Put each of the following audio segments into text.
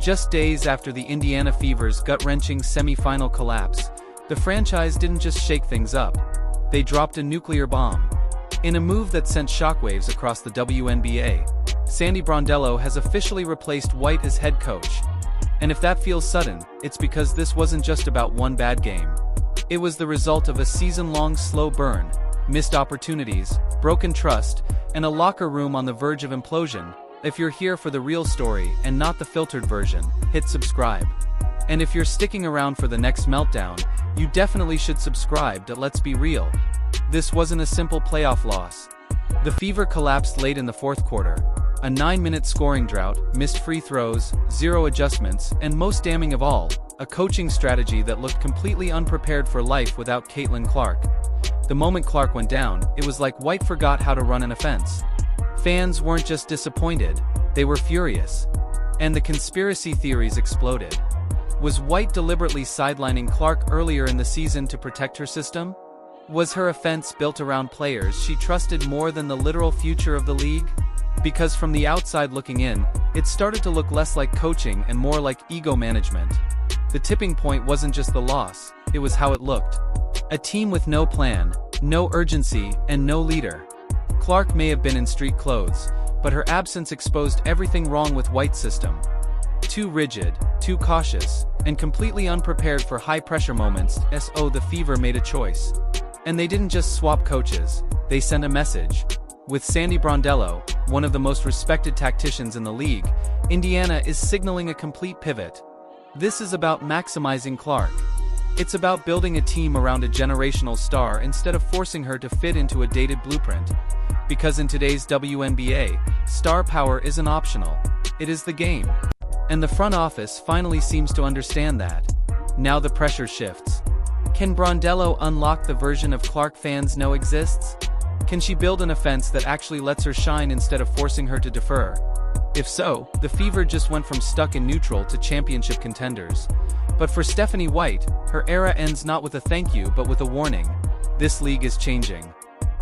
Just days after the Indiana Fever's gut-wrenching semi-final collapse, the franchise didn't just shake things up. They dropped a nuclear bomb. In a move that sent shockwaves across the WNBA, Sandy Brondello has officially replaced White as head coach. And if that feels sudden, it's because this wasn't just about one bad game. It was the result of a season-long slow burn, missed opportunities, broken trust, and a locker room on the verge of implosion. If you're here for the real story and not the filtered version, hit subscribe. And if you're sticking around for the next meltdown, you definitely should subscribe to Let's Be Real. This wasn't a simple playoff loss. The Fever collapsed late in the fourth quarter. A 9-minute scoring drought, missed free throws, 0 adjustments, and most damning of all, a coaching strategy that looked completely unprepared for life without Caitlin Clark. The moment Clark went down, it was like White forgot how to run an offense. Fans weren't just disappointed, they were furious. And the conspiracy theories exploded. Was White deliberately sidelining Clark earlier in the season to protect her system? Was her offense built around players she trusted more than the literal future of the league? Because from the outside looking in, it started to look less like coaching and more like ego management. The tipping point wasn't just the loss, it was how it looked. A team with no plan, no urgency, and no leader. Clark may have been in street clothes, but her absence exposed everything wrong with White's system. Too rigid, too cautious, and completely unprepared for high-pressure moments. The Fever made a choice. And they didn't just swap coaches, they sent a message. With Sandy Brondello, one of the most respected tacticians in the league, Indiana is signaling a complete pivot. This is about maximizing Clark. It's about building a team around a generational star instead of forcing her to fit into a dated blueprint. Because in today's WNBA, star power isn't optional, it is the game. And the front office finally seems to understand that. Now the pressure shifts. Can Brondello unlock the version of Clark fans know exists? Can she build an offense that actually lets her shine instead of forcing her to defer? If so, the Fever just went from stuck in neutral to championship contenders. But for Stephanie White, her era ends not with a thank you but with a warning. This league is changing.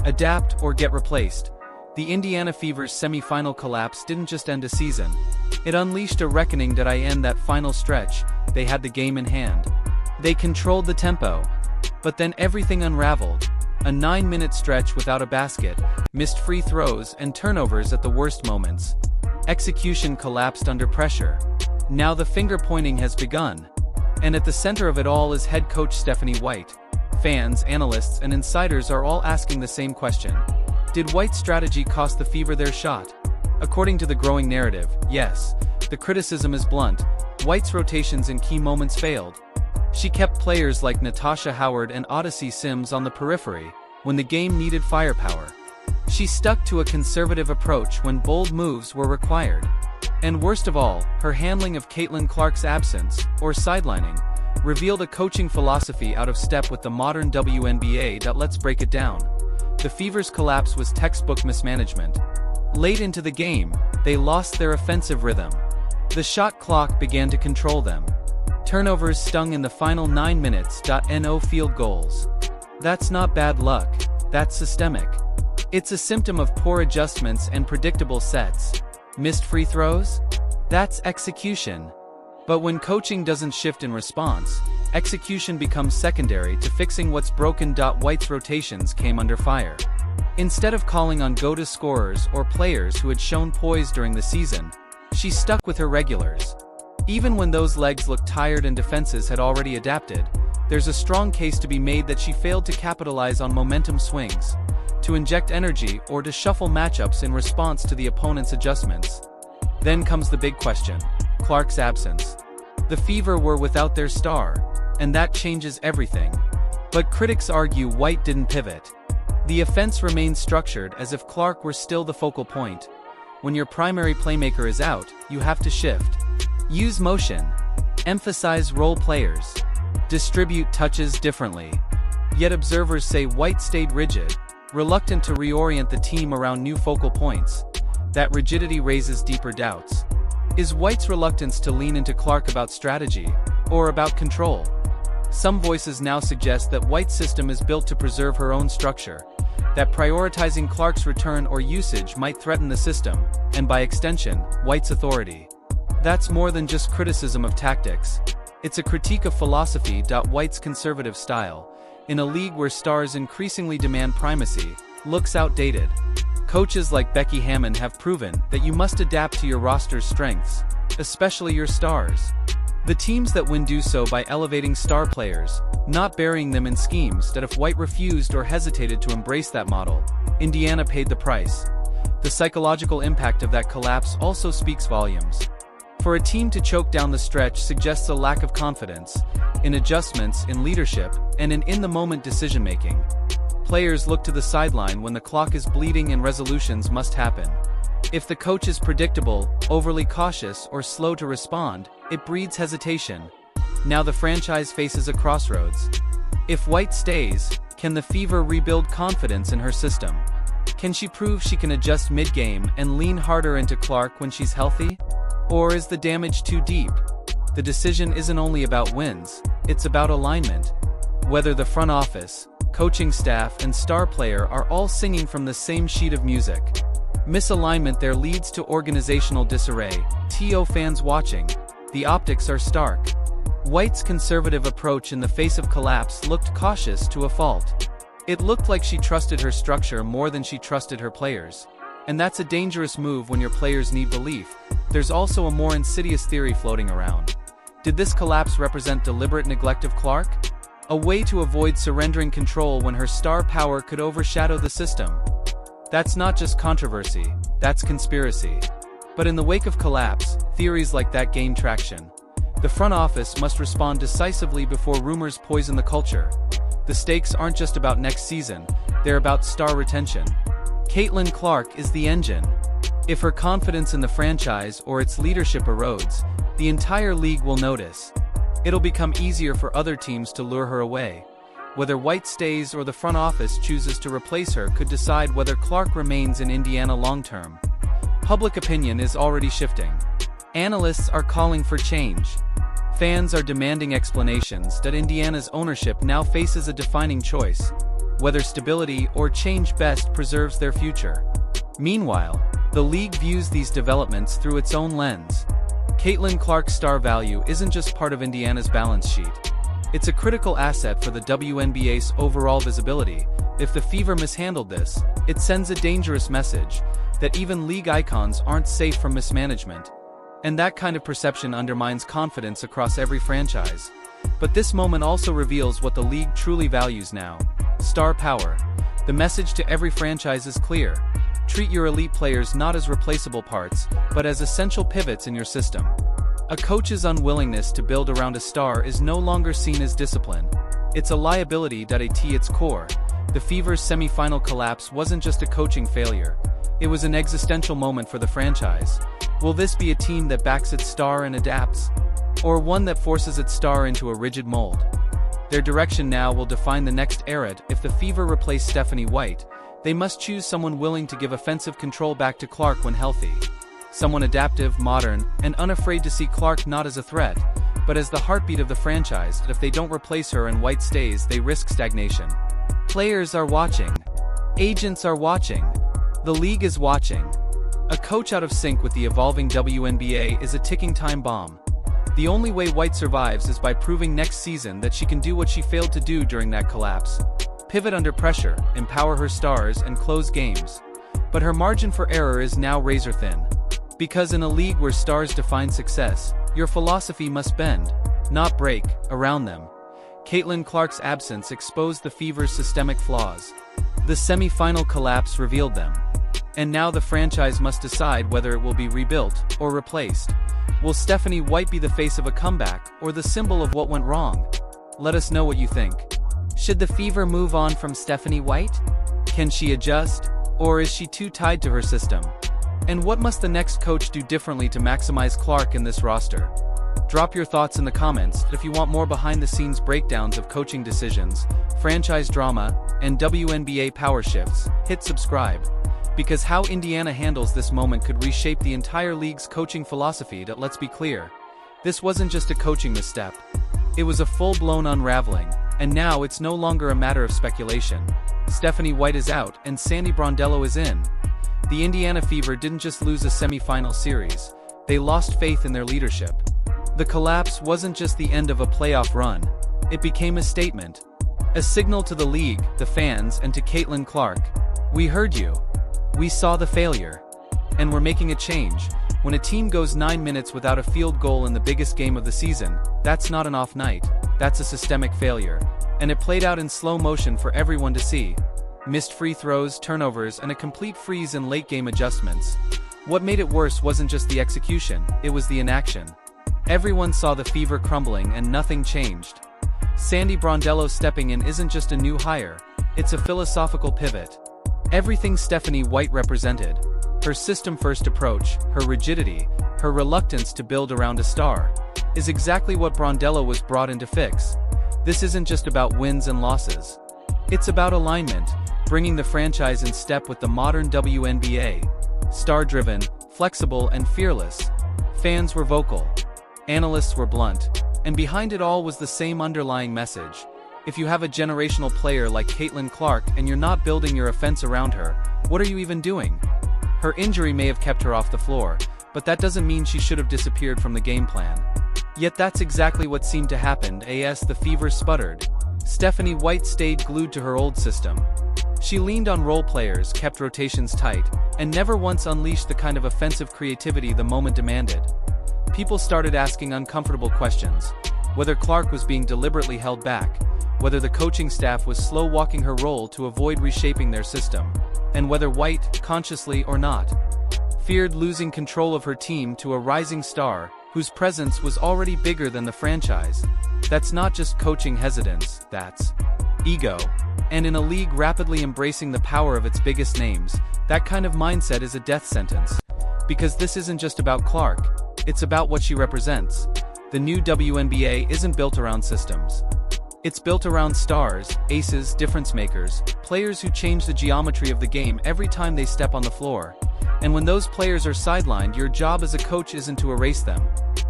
Adapt or get replaced. The Indiana Fever's semi-final collapse didn't just end a season. It unleashed a reckoning that in that final stretch, they had the game in hand. They controlled the tempo. But then everything unraveled. A 9-minute stretch without a basket, missed free throws and turnovers at the worst moments. Execution collapsed under pressure. Now the finger-pointing has begun. And at the center of it all is head coach Stephanie White. Fans, analysts, and insiders are all asking the same question. Did White's strategy cost the Fever their shot? According to the growing narrative, yes. The criticism is blunt. White's rotations in key moments failed. She kept players like Natasha Howard and Odyssey Sims on the periphery, when the game needed firepower. She stuck to a conservative approach when bold moves were required. And worst of all, her handling of Caitlin Clark's absence, or sidelining, revealed a coaching philosophy out of step with the modern WNBA. Let's break it down. The Fever's collapse was textbook mismanagement. Late into the game, they lost their offensive rhythm. The shot clock began to control them. Turnovers stung in the final 9 minutes. No field goals. That's not bad luck, that's systemic. It's a symptom of poor adjustments and predictable sets. Missed free throws? That's execution. But when coaching doesn't shift in response, execution becomes secondary to fixing what's broken. White's rotations came under fire. Instead of calling on go-to scorers or players who had shown poise during the season, she stuck with her regulars. Even when those legs looked tired and defenses had already adapted, there's a strong case to be made that she failed to capitalize on momentum swings, to inject energy or to shuffle matchups in response to the opponent's adjustments. Then comes the big question: Clark's absence. The Fever were without their star, and that changes everything. But critics argue White didn't pivot. The offense remained structured as if Clark were still the focal point. When your primary playmaker is out, you have to shift. Use motion. Emphasize role players. Distribute touches differently. Yet observers say White stayed rigid, reluctant to reorient the team around new focal points. That rigidity raises deeper doubts. Is White's reluctance to lean into Clark about strategy, or about control? Some voices now suggest that White's system is built to preserve her own structure, that prioritizing Clark's return or usage might threaten the system, and by extension, White's authority. That's more than just criticism of tactics. It's a critique of philosophy. White's conservative style, in a league where stars increasingly demand primacy, looks outdated. Coaches like Becky Hammon have proven that you must adapt to your roster's strengths, especially your stars. The teams that win do so by elevating star players, not burying them in schemes. That if White refused or hesitated to embrace that model, Indiana paid the price. The psychological impact of that collapse also speaks volumes. For a team to choke down the stretch suggests a lack of confidence, in adjustments, in leadership, and in the moment decision-making. Players look to the sideline when the clock is bleeding and resolutions must happen. If the coach is predictable, overly cautious, or slow to respond, it breeds hesitation. Now the franchise faces a crossroads. If White stays, can the Fever rebuild confidence in her system? Can she prove she can adjust mid-game and lean harder into Clark when she's healthy? Or is the damage too deep? The decision isn't only about wins, it's about alignment. Whether the front office, coaching staff, and star player are all singing from the same sheet of music. Misalignment there leads to organizational disarray. TO fans watching, the optics are stark. White's conservative approach in the face of collapse looked cautious to a fault. It looked like she trusted her structure more than she trusted her players. And that's a dangerous move when your players need belief. There's also a more insidious theory floating around. Did this collapse represent deliberate neglect of Clark? A way to avoid surrendering control when her star power could overshadow the system? That's not just controversy, that's conspiracy. But in the wake of collapse, theories like that gain traction. The front office must respond decisively before rumors poison the culture. The stakes aren't just about next season, they're about star retention. Caitlin Clark is the engine. If her confidence in the franchise or its leadership erodes, the entire league will notice. It'll become easier for other teams to lure her away. Whether White stays or the front office chooses to replace her could decide whether Clark remains in Indiana long-term. Public opinion is already shifting. Analysts are calling for change. Fans are demanding explanations. That Indiana's ownership now faces a defining choice: whether stability or change best preserves their future. Meanwhile, the league views these developments through its own lens. Caitlin Clark's star value isn't just part of Indiana's balance sheet. It's a critical asset for the WNBA's overall visibility. If the Fever mishandled this, it sends a dangerous message that even league icons aren't safe from mismanagement. And that kind of perception undermines confidence across every franchise. But this moment also reveals what the league truly values now: star power. The message to every franchise is clear. Treat your elite players not as replaceable parts, but as essential pivots in your system. A coach's unwillingness to build around a star is no longer seen as discipline. It's a liability. At its core, the Fever's semi-final collapse wasn't just a coaching failure. It was an existential moment for the franchise. Will this be a team that backs its star and adapts? Or one that forces its star into a rigid mold? Their direction now will define the next era. If the Fever replace Stephanie White, they must choose someone willing to give offensive control back to Clark when healthy. Someone adaptive, modern, and unafraid to see Clark not as a threat, but as the heartbeat of the franchise. If they don't replace her and White stays, they risk stagnation. Players are watching. Agents are watching. The league is watching. A coach out of sync with the evolving WNBA is a ticking time bomb. The only way White survives is by proving next season that she can do what she failed to do during that collapse: pivot under pressure, empower her stars, and close games. But her margin for error is now razor thin. Because in a league where stars define success, your philosophy must bend, not break, around them. Caitlin Clark's absence exposed the Fever's systemic flaws. The semi-final collapse revealed them. And now the franchise must decide whether it will be rebuilt or replaced. Will Stephanie White be the face of a comeback or the symbol of what went wrong? Let us know what you think. Should the Fever move on from Stephanie White? Can she adjust? Or is she too tied to her system? And what must the next coach do differently to maximize Clark in this roster? Drop your thoughts in the comments. If you want more behind-the-scenes breakdowns of coaching decisions, franchise drama, and WNBA power shifts, hit subscribe. Because how Indiana handles this moment could reshape the entire league's coaching philosophy. Let's be clear. This wasn't just a coaching misstep. It was a full-blown unraveling, and now it's no longer a matter of speculation. Stephanie White is out, and Sandy Brondello is in. The Indiana Fever didn't just lose a semi-final series. they lost faith in their leadership. The collapse wasn't just the end of a playoff run, it became a statement. A signal to the league, the fans, and to Caitlin Clark. We heard you. We saw the failure. And we're making a change. When a team goes 9 minutes without a field goal in the biggest game of the season, that's not an off night, that's a systemic failure. And it played out in slow motion for everyone to see. Missed free throws, turnovers, and a complete freeze in late-game adjustments. What made it worse wasn't just the execution, it was the inaction. Everyone saw the Fever crumbling and nothing changed. Sandy Brondello stepping in isn't just a new hire, it's a philosophical pivot. Everything Stephanie White represented, her system-first approach, her rigidity, her reluctance to build around a star, is exactly what Brondello was brought in to fix. This isn't just about wins and losses. It's about alignment, bringing the franchise in step with the modern WNBA. Star-driven, flexible, and fearless. Fans were vocal. Analysts were blunt. And behind it all was the same underlying message. If you have a generational player like Caitlin Clark and you're not building your offense around her, what are you even doing? Her injury may have kept her off the floor, but that doesn't mean she should have disappeared from the game plan. Yet that's exactly what seemed to happen as the Fever sputtered. Stephanie White stayed glued to her old system. She leaned on role players, kept rotations tight, and never once unleashed the kind of offensive creativity the moment demanded. People started asking uncomfortable questions. Whether Clark was being deliberately held back, whether the coaching staff was slow-walking her role to avoid reshaping their system, and whether White, consciously or not, feared losing control of her team to a rising star whose presence was already bigger than the franchise. That's not just coaching hesitance, that's ego. And in a league rapidly embracing the power of its biggest names, that kind of mindset is a death sentence. Because this isn't just about Clark, it's about what she represents. The new WNBA isn't built around systems. It's built around stars, aces, difference makers, players who change the geometry of the game every time they step on the floor. And when those players are sidelined, your job as a coach isn't to erase them.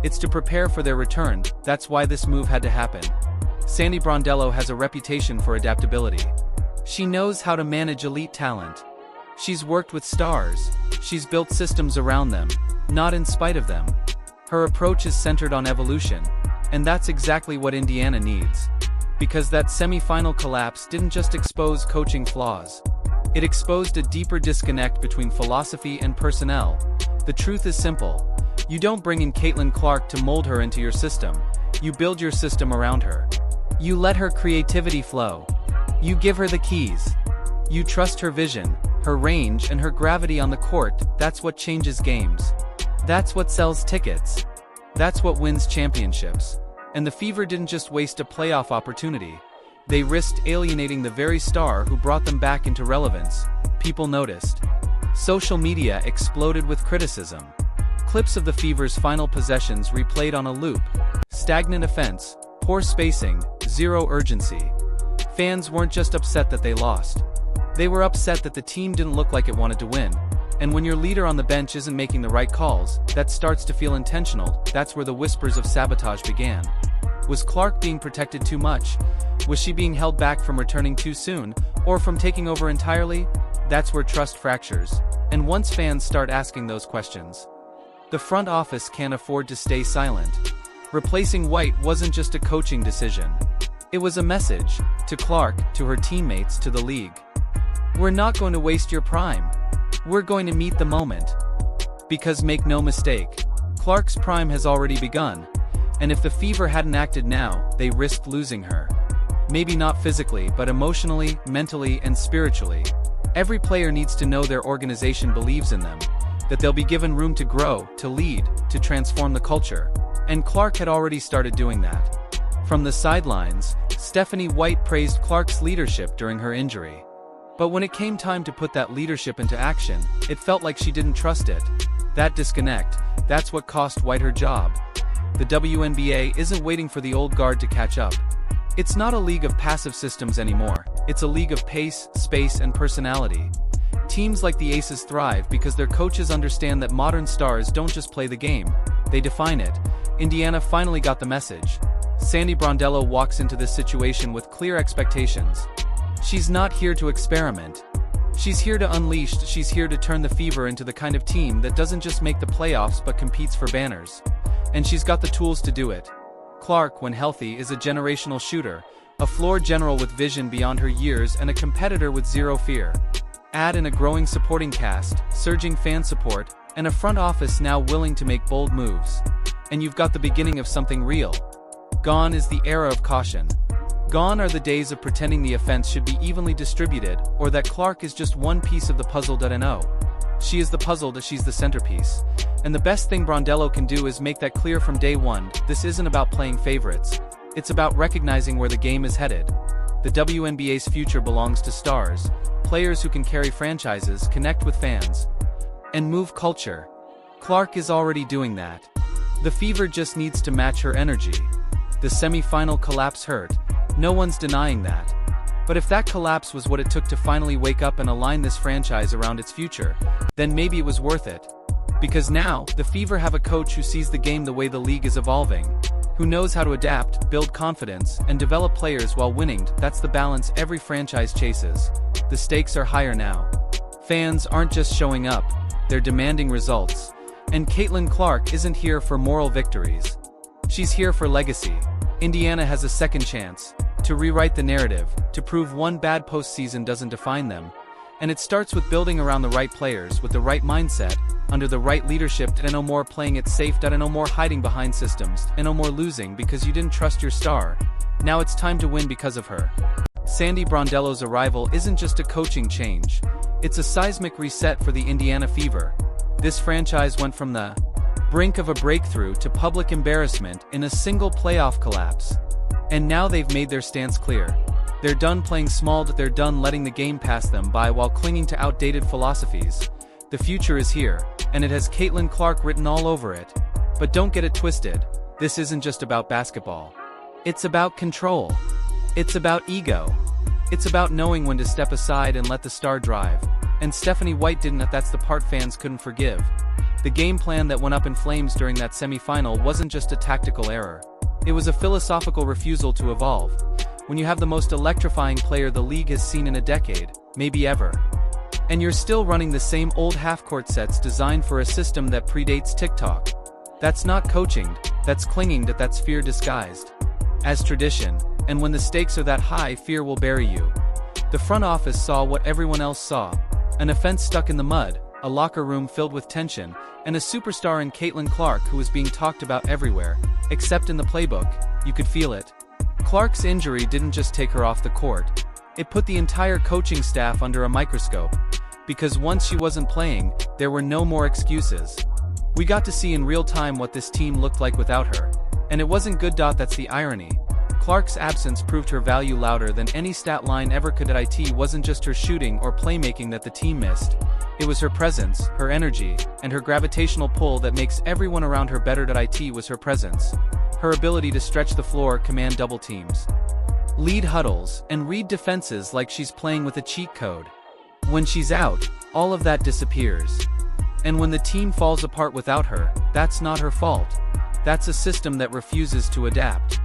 It's to prepare for their return. That's why this move had to happen. Sandy Brondello has a reputation for adaptability. She knows how to manage elite talent. She's worked with stars. She's built systems around them, not in spite of them. Her approach is centered on evolution, and that's exactly what Indiana needs. Because that semi-final collapse didn't just expose coaching flaws. It exposed a deeper disconnect between philosophy and personnel. The truth is simple. You don't bring in Caitlin Clark to mold her into your system. You build your system around her. You let her creativity flow. You give her the keys. You trust her vision, her range, and her gravity on the court. That's what changes games. That's what sells tickets. That's what wins championships. And the Fever didn't just waste a playoff opportunity. They risked alienating the very star who brought them back into relevance. People noticed. Social media exploded with criticism. Clips of the Fever's final possessions replayed on a loop. Stagnant offense, poor spacing, zero urgency. Fans weren't just upset that they lost. They were upset that the team didn't look like it wanted to win. And when your leader on the bench isn't making the right calls, that starts to feel intentional. That's where the whispers of sabotage began. Was Clark being protected too much? Was she being held back from returning too soon, or from taking over entirely? That's where trust fractures. And once fans start asking those questions, the front office can't afford to stay silent. Replacing White wasn't just a coaching decision. It was a message, to Clark, to her teammates, to the league. We're not going to waste your prime. We're going to meet the moment. Because make no mistake, Clark's prime has already begun. And if the Fever hadn't acted now, they risked losing her. Maybe not physically, but emotionally, mentally, and spiritually. Every player needs to know their organization believes in them, that they'll be given room to grow, to lead, to transform the culture. And Clark had already started doing that. From the sidelines, Stephanie White praised Clark's leadership during her injury. But when it came time to put that leadership into action, it felt like she didn't trust it. That disconnect, that's what cost White her job. The WNBA isn't waiting for the old guard to catch up. It's not a league of passive systems anymore. It's a league of pace, space, and personality. Teams like the Aces thrive because their coaches understand that modern stars don't just play the game, they define it. Indiana finally got the message. Sandy Brondello walks into this situation with clear expectations. She's not here to experiment. She's here to unleash, she's here to turn the Fever into the kind of team that doesn't just make the playoffs but competes for banners. And she's got the tools to do it. Clark, when healthy, is a generational shooter, a floor general with vision beyond her years and a competitor with zero fear. Add in a growing supporting cast, surging fan support, and a front office now willing to make bold moves. And you've got the beginning of something real. Gone is the era of caution. Gone are the days of pretending the offense should be evenly distributed, or that Clark is just one piece of the puzzle. No. She is the puzzle, she's the centerpiece. And the best thing Brondello can do is make that clear from day one. This isn't about playing favorites. It's about recognizing where the game is headed. The WNBA's future belongs to stars, players who can carry franchises, connect with fans, and move culture. Clark is already doing that. The Fever just needs to match her energy. The semi-final collapse hurt. No one's denying that. But if that collapse was what it took to finally wake up and align this franchise around its future, then maybe it was worth it. Because now, the Fever have a coach who sees the game the way the league is evolving, who knows how to adapt, build confidence, and develop players while winning. That's the balance every franchise chases. The stakes are higher now. Fans aren't just showing up, they're demanding results. And Caitlin Clark isn't here for moral victories. She's here for legacy. Indiana has a second chance to rewrite the narrative, to prove one bad postseason doesn't define them. And it starts with building around the right players, with the right mindset, under the right leadership. No more playing it safe. No more hiding behind systems. No more losing because you didn't trust your star. Now it's time to win because of her. Sandy Brondello's arrival isn't just a coaching change. It's a seismic reset for the Indiana Fever. This franchise went from the brink of a breakthrough to public embarrassment in a single playoff collapse. And now they've made their stance clear. They're done playing small, they're done letting the game pass them by while clinging to outdated philosophies. The future is here, and it has Caitlin Clark written all over it. But don't get it twisted, this isn't just about basketball. It's about control. It's about ego. It's about knowing when to step aside and let the star drive. And Stephanie White didn't. That's the part fans couldn't forgive. The game plan that went up in flames during that semi-final wasn't just a tactical error. It was a philosophical refusal to evolve. When you have the most electrifying player the league has seen in a decade, maybe ever, and you're still running the same old half-court sets designed for a system that predates TikTok. That's not coaching, that's clinging, that's fear disguised as tradition. And when the stakes are that high, fear will bury you. The front office saw what everyone else saw. An offense stuck in the mud, a locker room filled with tension, and a superstar in Caitlin Clark who was being talked about everywhere, except in the playbook. You could feel it. Clark's injury didn't just take her off the court. It put the entire coaching staff under a microscope. Because once she wasn't playing, there were no more excuses. We got to see in real time what this team looked like without her. And it wasn't good. That's the irony. Clark's absence proved her value louder than any stat line ever could. It wasn't just her shooting or playmaking that the team missed. It was her presence, her energy, and her gravitational pull that makes everyone around her better. It was her presence. Her ability to stretch the floor, command double teams, lead huddles, and read defenses like she's playing with a cheat code. When she's out, all of that disappears. And when the team falls apart without her, that's not her fault. That's a system that refuses to adapt.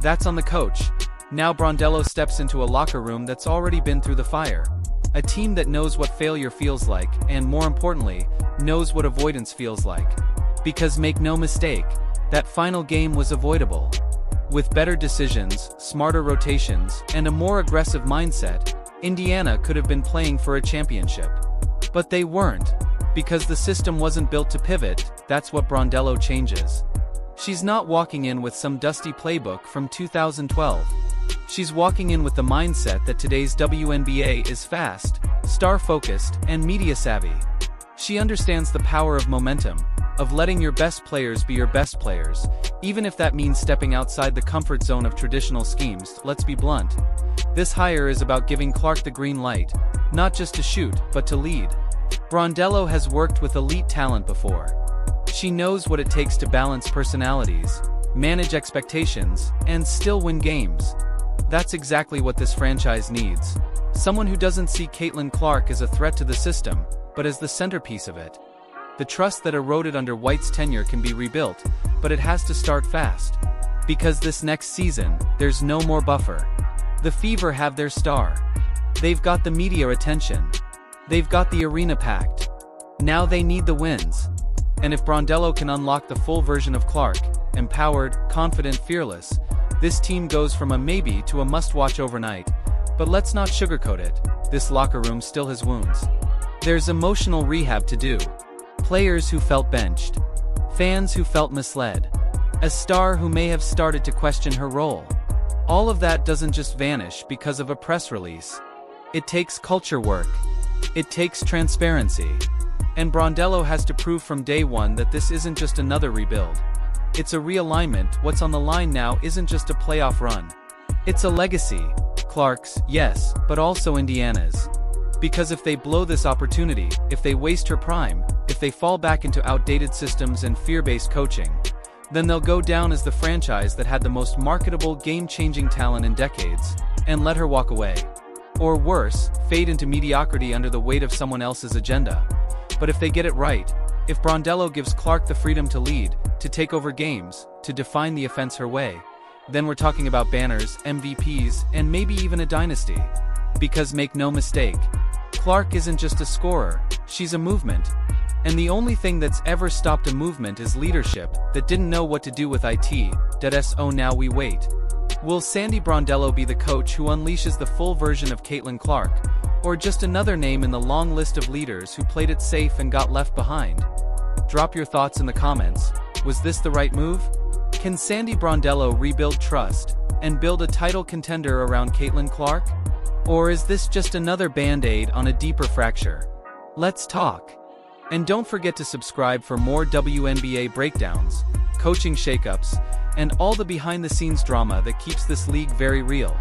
That's on the coach. Now Brondello steps into a locker room that's already been through the fire. A team that knows what failure feels like, and more importantly, knows what avoidance feels like. Because make no mistake, that final game was avoidable. With better decisions, smarter rotations, and a more aggressive mindset, Indiana could have been playing for a championship. But they weren't. Because the system wasn't built to pivot. That's what Brondello changes. She's not walking in with some dusty playbook from 2012. She's walking in with the mindset that today's WNBA is fast, star-focused, and media-savvy. She understands the power of momentum, of letting your best players be your best players, even if that means stepping outside the comfort zone of traditional schemes. Let's be blunt. This hire is about giving Clark the green light, not just to shoot, but to lead. Brondello has worked with elite talent before. She knows what it takes to balance personalities, manage expectations, and still win games. That's exactly what this franchise needs. Someone who doesn't see Caitlin Clark as a threat to the system, but as the centerpiece of it. The trust that eroded under White's tenure can be rebuilt, but it has to start fast. Because this next season, there's no more buffer. The Fever have their star. They've got the media attention. They've got the arena packed. Now they need the wins. And if Brondello can unlock the full version of Clark, empowered, confident, fearless, this team goes from a maybe to a must-watch overnight. But let's not sugarcoat it, this locker room still has wounds. There's emotional rehab to do. Players who felt benched. Fans who felt misled. A star who may have started to question her role. All of that doesn't just vanish because of a press release. It takes culture work. It takes transparency. And Brondello has to prove from day one that this isn't just another rebuild. It's a realignment. What's on the line now isn't just a playoff run. It's a legacy. Clark's, yes, but also Indiana's. Because if they blow this opportunity, if they waste her prime, if they fall back into outdated systems and fear-based coaching, then they'll go down as the franchise that had the most marketable, game-changing talent in decades, and let her walk away. Or worse, fade into mediocrity under the weight of someone else's agenda. But if they get it right, if Brondello gives Clark the freedom to lead, to take over games, to define the offense her way, then we're talking about banners, MVPs, and maybe even a dynasty. Because make no mistake, Clark isn't just a scorer, she's a movement. And the only thing that's ever stopped a movement is leadership that didn't know what to do with it. So now we wait. Will Sandy Brondello be the coach who unleashes the full version of Caitlin Clark, or just another name in the long list of leaders who played it safe and got left behind? Drop your thoughts in the comments. Was this the right move? Can Sandy Brondello rebuild trust and build a title contender around Caitlin Clark? Or is this just another band-aid on a deeper fracture? Let's talk. And don't forget to subscribe for more WNBA breakdowns, coaching shakeups, and all the behind-the-scenes drama that keeps this league very real.